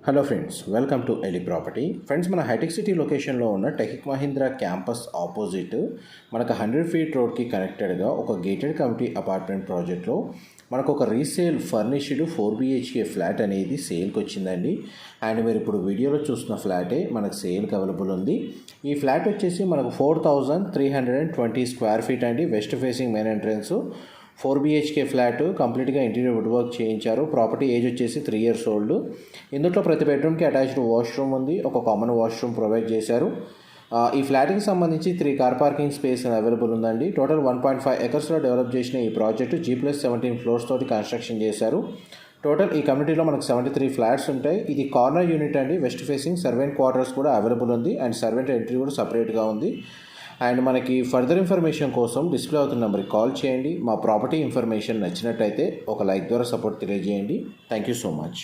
Hello friends, welcome to ఎలి property. Friends, మన hitech city లొకేషన్లో ఉన్న టెక్ మహీంద్రా క్యాంపస్ ఆపోజిట్ మనకు 100 ఫీట్ రోడ్కి కనెక్టెడ్గా ఒక గేటెడ్ కమ్యూనిటీ అపార్ట్మెంట్ ప్రాజెక్ట్లో మనకు ఒక రీసేల్ ఫర్నిష్డ్ 4 BHK ఫ్లాట్ అనేది సేల్కి వచ్చిందండి. అండ్ మీరు ఇప్పుడు వీడియోలో చూస్తున్న ఫ్లాటే మనకు సేల్కి అవైలబుల్ ఉంది. ఈ ఫ్లాట్ వచ్చేసి మనకు 4320 స్క్వేర్ ఫీట్ అండి. West facing main entrance, 4 BHK flat, కంప్లీట్గా ఇంటీరియర్ వుడ్ వర్క్ చేయించారు. ప్రాపర్టీ ఏజ్ వచ్చేసి 3 years ఓల్డ్. ఇందులో ప్రతి బెడ్రూమ్కి అటాచ్డ్ వాష్రూమ్ ఉంది, ఒక కామన్ వాష్రూమ్ ప్రొవైడ్ చేశారు. ఈ ఫ్లాట్కి సంబంధించి 3 కార్ పార్కింగ్ స్పేస్ అవైలబుల్ ఉందండి. టోటల్ 1.5 acresలో డెవలప్ చేసిన ఈ ప్రాజెక్టు G+17 floors తోటి కన్స్ట్రక్షన్ చేశారు. టోటల్ ఈ కమ్యూనిటీలో మనకు 73 ఫ్లాట్స్ ఉంటాయి. ఇది కార్నర్ యూనిట్ అండి. వెస్ట్ ఫేసింగ్ సర్వెంట్ క్వార్టర్స్ కూడా అవైలబుల్ ఉంది అండ్ సర్వెంట్ ఎంట్రీ కూడా సపరేట్గా ఉంది. అండ్ మనకి ఫర్దర్ ఇన్ఫర్మేషన్ కోసం డిస్ప్లే అవుతున్న నెంబర్కి కాల్ చేయండి. మా ప్రాపర్టీ ఇన్ఫర్మేషన్ నచ్చినట్టయితే ఒక లైక్ ద్వారా సపోర్ట్ తెలియజేయండి. Thank you so much.